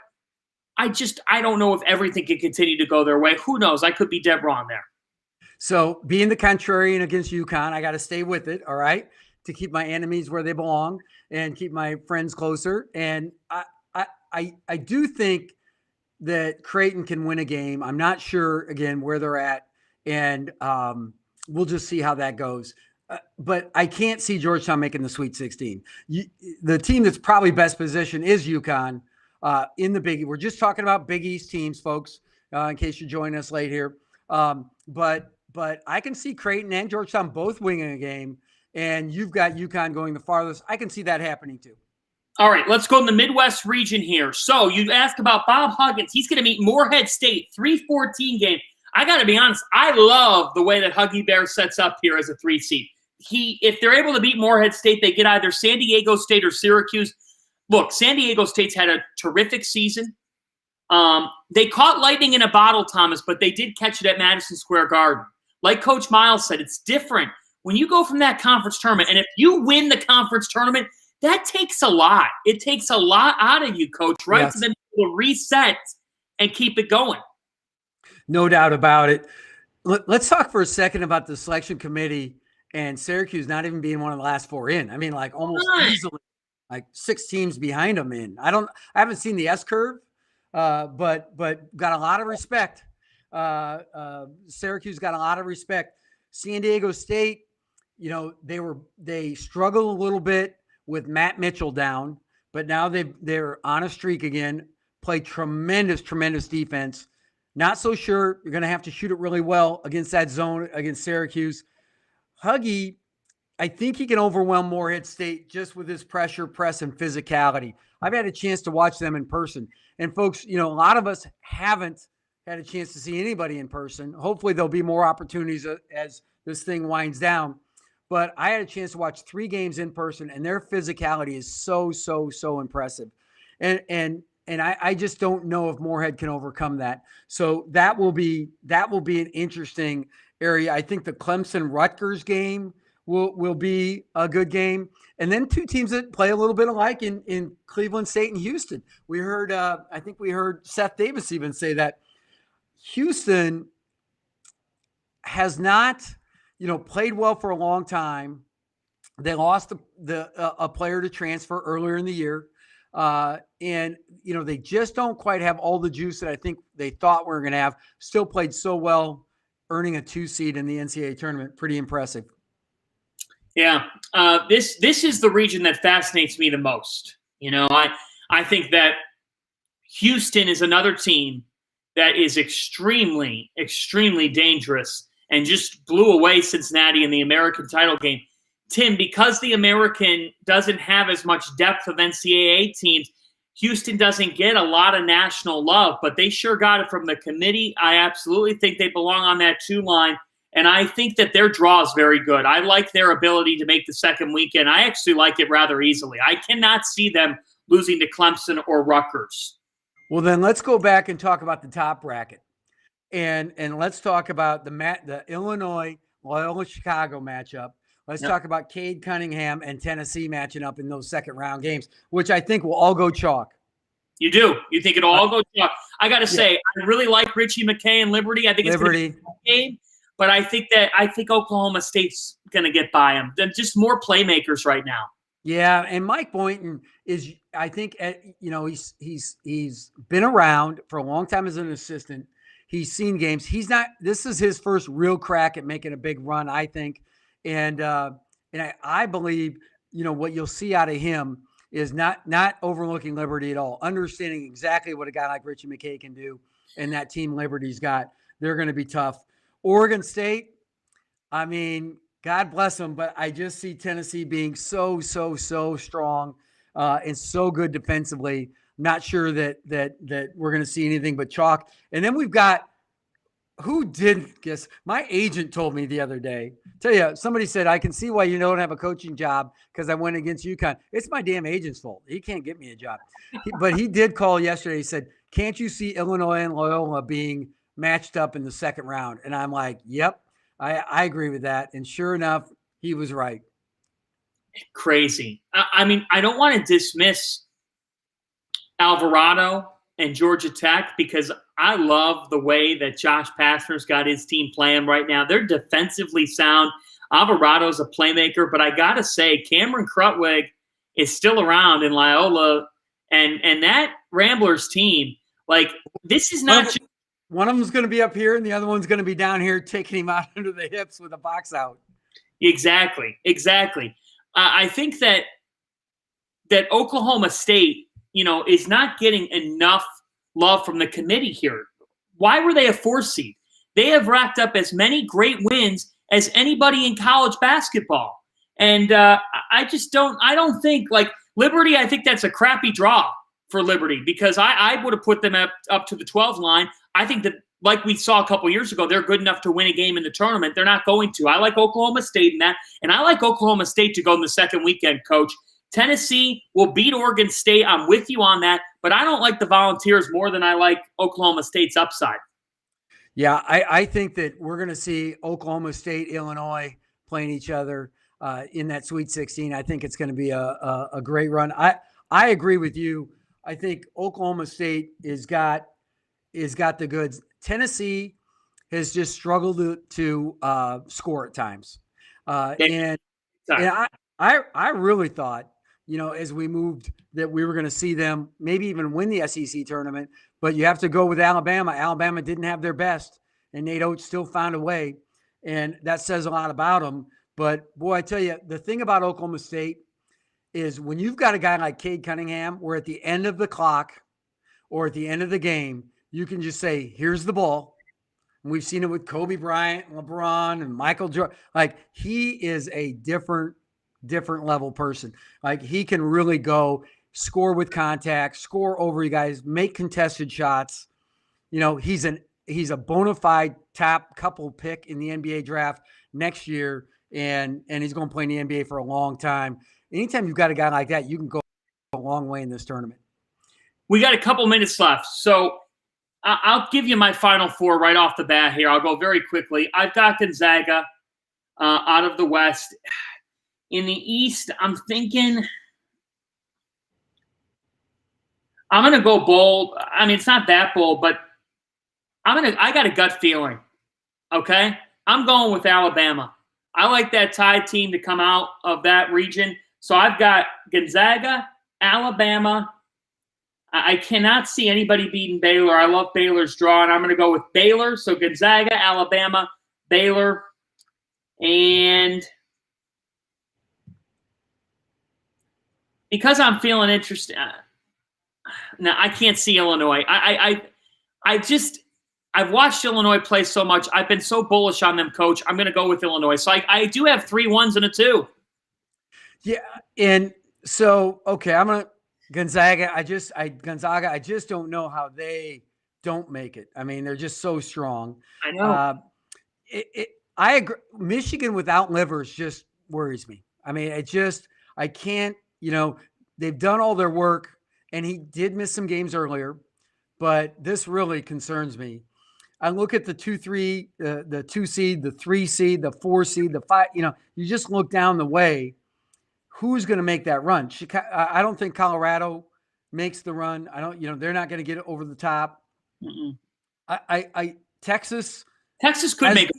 Speaker 1: I don't know if everything can continue to go their way. Who knows? I could be dead wrong there.
Speaker 2: So being the contrarian against UConn, I got to stay with it, all right, to keep my enemies where they belong and keep my friends closer. And I do think that Creighton can win a game. I'm not sure, again, where they're at, and we'll just see how that goes. But I can't see Georgetown making the Sweet 16. The team that's probably best positioned is UConn in the Big East. We're just talking about Big East teams, folks, in case you're joining us late here. But I can see Creighton and Georgetown both winning a game, and you've got UConn going the farthest. I can see that happening too.
Speaker 1: All right, let's go in the Midwest region here. So you asked about Bob Huggins. He's going to meet Morehead State, 3-14 game. I got to be honest, I love the way that Huggy Bear sets up here as a 3 seed. If they're able to beat Morehead State, they get either San Diego State or Syracuse. Look, San Diego State's had a terrific season. They caught lightning in a bottle, Thomas, but they did catch it at Madison Square Garden. Like Coach Miles said, it's different when you go from that conference tournament. And if you win the conference tournament, that takes a lot. It takes a lot out of you, Coach, right? Yes. To then reset and keep it going.
Speaker 2: No doubt about it. Let's talk for a second about the selection committee and Syracuse not even being one of the last 4 in. I mean, like almost easily, like 6 teams behind them in. I haven't seen the S curve, but got a lot of respect. Syracuse got a lot of respect. San Diego State, they struggled a little bit with Matt Mitchell down, but now they're on a streak again, play tremendous defense. Not so sure. You're going to have to shoot it really well against that zone against Syracuse. Huggy, I think he can overwhelm Morehead State just with his pressure, press, and physicality. I've had a chance to watch them in person. And folks, a lot of us haven't had a chance to see anybody in person. Hopefully there'll be more opportunities as this thing winds down. But I had a chance to watch 3 games in person, and their physicality is so impressive. And I just don't know if Morehead can overcome that. So that will be an interesting area. I think the Clemson-Rutgers game will be a good game. And then 2 teams that play a little bit alike in Cleveland State and Houston. We heard, I think we heard Seth Davis even say that Houston has not, played well for a long time. They lost a player to transfer earlier in the year. And they just don't quite have all the juice that I think they thought we were going to have. Still played so well, earning a 2 seed in the NCAA tournament. Pretty impressive.
Speaker 1: Yeah. This is the region that fascinates me the most. I think that Houston is another team that is extremely, extremely dangerous and just blew away Cincinnati in the American title game. Tim, because the American doesn't have as much depth of NCAA teams, Houston doesn't get a lot of national love, but they sure got it from the committee. I absolutely think they belong on that 2 line, and I think that their draw is very good. I like their ability to make the second weekend. I actually like it rather easily. I cannot see them losing to Clemson or Rutgers.
Speaker 2: Well, then let's go back and talk about the top bracket. And let's talk about the Illinois Loyola Chicago matchup. Let's talk about Cade Cunningham and Tennessee matching up in those second round games, which I think will all go chalk.
Speaker 1: You do? You think it'll all go chalk? I got to say, I really like Richie McKay and Liberty. I think it's going to be a game, but I think Oklahoma State's going to get by them. They're just more playmakers right now.
Speaker 2: Yeah, and Mike Boynton is, I think, he's been around for a long time as an assistant. He's seen games. This is his first real crack at making a big run, I think. And I believe, what you'll see out of him is not overlooking Liberty at all, understanding exactly what a guy like Richie McKay can do, and that team Liberty's got. They're going to be tough. Oregon State, I mean, God bless them, but I just see Tennessee being so strong and so good defensively. I'm not sure that we're going to see anything but chalk. And then we've got, who didn't guess? My agent told me the other day. Tell you, somebody said, I can see why you don't have a coaching job because I went against UConn. It's my damn agent's fault. He can't get me a job. But he did call yesterday. He said, can't you see Illinois and Loyola being matched up in the second round? And I'm like, yep, I agree with that. And sure enough, he was right.
Speaker 1: Crazy. I mean, I don't want to dismiss Alvarado and Georgia Tech because I love the way that Josh Pastner's got his team playing right now. They're defensively sound. Alvarado's a playmaker, but I got to say, Cameron Krutwig is still around in Loyola, and that Ramblers team, like, this is not just –
Speaker 2: one of them's going to be up here, and the other one's going to be down here taking him out under the hips with a box out.
Speaker 1: Exactly. I think that Oklahoma State, is not getting enough love from the committee here. Why were they a 4 seed? They have racked up as many great wins as anybody in college basketball. And I don't think, like, Liberty, I think that's a crappy draw for Liberty because I would have put them up to the 12 line. I think that, like we saw a couple years ago, they're good enough to win a game in the tournament. They're not going to. I like Oklahoma State in that, and I like Oklahoma State to go in the second weekend, Coach. Tennessee will beat Oregon State. I'm with you on that, but I don't like the Volunteers more than I like Oklahoma State's upside.
Speaker 2: Yeah, I think that we're going to see Oklahoma State, Illinois playing each other in that Sweet 16. I think it's going to be a great run. I agree with you. I think Oklahoma State is got the goods. Tennessee has just struggled to score at times, and I really thought, as we moved, that we were going to see them maybe even win the SEC tournament, but you have to go with Alabama. Alabama didn't have their best, and Nate Oates still found a way, and that says a lot about them. But, boy, I tell you, the thing about Oklahoma State is when you've got a guy like Cade Cunningham, where at the end of the clock or at the end of the game, you can just say, here's the ball. And we've seen it with Kobe Bryant, LeBron, and Michael Jordan. Like, he is a different level person. Like, he can really go score with contact, score over you guys, make contested shots. He's a bona fide top couple pick in the NBA draft next year, and he's going to play in the NBA for a long time. Anytime you've got a guy like that, you can go a long way in this tournament.
Speaker 1: We got a couple minutes left, so I'll give you my final four right off the bat here. I'll go very quickly. I've got Gonzaga out of the West. In the East, I'm thinking I'm going to go bold. I mean, it's not that bold, but I got a gut feeling, okay? I'm going with Alabama. I like that Tide team to come out of that region. So I've got Gonzaga, Alabama. I cannot see anybody beating Baylor. I love Baylor's draw, and I'm going to go with Baylor. So Gonzaga, Alabama, Baylor, and because I'm feeling interested, no, I can't see Illinois. I've watched Illinois play so much. I've been so bullish on them, Coach. I'm going to go with Illinois. So I do have 3 1s and a 2.
Speaker 2: Yeah, and so okay, I'm gonna Gonzaga. I just don't know how they don't make it. I mean, they're just so strong.
Speaker 1: I know.
Speaker 2: I agree. Michigan without Livers just worries me. I mean, I can't. They've done all their work, and he did miss some games earlier, but this really concerns me. I look at the 2-3, the 2 seed, the 3 seed, the 4 seed, the 5. You just look down the way. Who's going to make that run? I don't think Colorado makes the run. I don't. They're not going to get it over the top. Texas
Speaker 1: could make it.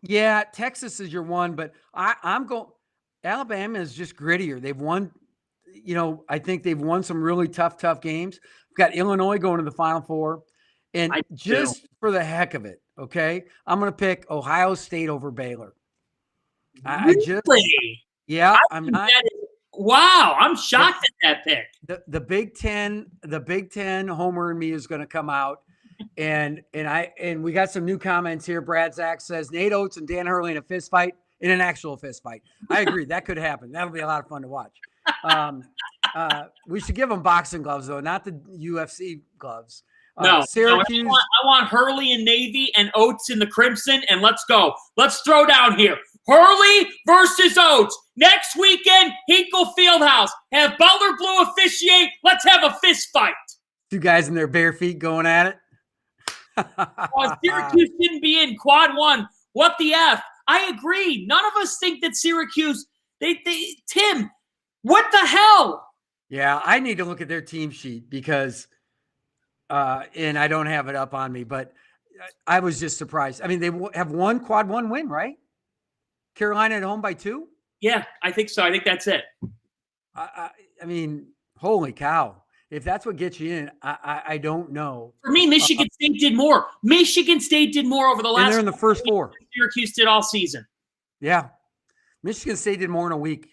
Speaker 2: Yeah, Texas is your one, but I'm going. Alabama is just grittier. They've won. I think they've won some really tough games. We've got Illinois going to the Final Four, and just for the heck of it, okay, I'm going to pick Ohio State over Baylor.
Speaker 1: Really?
Speaker 2: I'm not.
Speaker 1: Wow, I'm shocked at that pick.
Speaker 2: The Big Ten homer in me is going to come out. And we got some new comments here. Brad Zach says Nate Oates and Dan Hurley in an actual fist fight. I agree. That could happen. That'll be a lot of fun to watch. We should give them boxing gloves though, not the UFC gloves. Syracuse.
Speaker 1: I want Hurley in Navy and Oates in the Crimson, and let's go. Let's throw down here. Hurley versus Oates. Next weekend, Hinkle Fieldhouse. Have Butler Blue officiate. Let's have a fist fight.
Speaker 2: Two guys in their bare feet going at it.
Speaker 1: Syracuse shouldn't be in quad one. What the F? I agree. None of us think that Syracuse, Tim, what the hell?
Speaker 2: Yeah, I need to look at their team sheet because, and I don't have it up on me, but I was just surprised. I mean, they have one quad one win, right? Carolina at home by 2?
Speaker 1: Yeah, I think so. I think that's it.
Speaker 2: I mean, holy cow. If that's what gets you in, I don't know.
Speaker 1: For me, Michigan State did more. Michigan State did more over the last.
Speaker 2: And they're in the first 4.
Speaker 1: Syracuse did all season.
Speaker 2: Yeah, Michigan State did more in a week.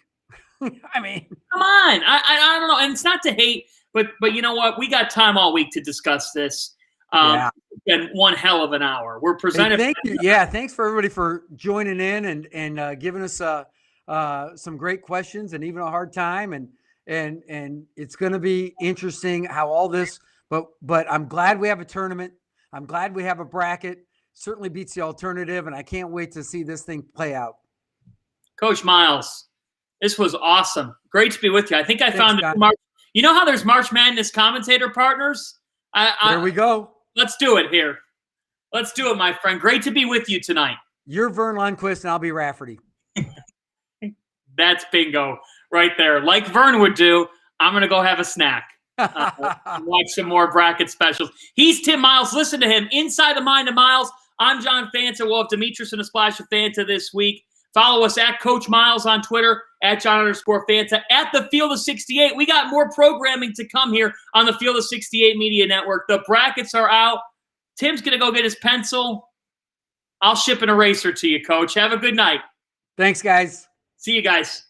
Speaker 2: I mean,
Speaker 1: come on. I don't know, and it's not to hate, but you know what? We got time all week to discuss this. It's been one hell of an hour. We're presented.
Speaker 2: Hey, thank you. Yeah, thanks for everybody for joining in and giving us some great questions and even a hard time and it's going to be interesting how all this. But I'm glad we have a tournament. I'm glad we have a bracket. Certainly beats the alternative, and I can't wait to see this thing play out.
Speaker 1: Coach Miles, this was awesome. Great to be with you. I think I found it. You know how there's March Madness commentator partners?
Speaker 2: There we go.
Speaker 1: Let's do it here. Let's do it, my friend. Great to be with you tonight.
Speaker 2: You're Vern Lundquist, and I'll be Rafferty.
Speaker 1: That's bingo right there. Like Vern would do, I'm going to go have a snack. Watch some more bracket specials. He's Tim Miles. Listen to him. Inside the Mind of Miles. I'm John Fanta. We'll have Demetrius and a splash of Fanta this week. Follow us at Coach Miles on Twitter, at John_Fanta, at the Field of 68. We got more programming to come here on the Field of 68 Media Network. The brackets are out. Tim's going to go get his pencil. I'll ship an eraser to you, Coach. Have a good night.
Speaker 2: Thanks, guys.
Speaker 1: See you guys.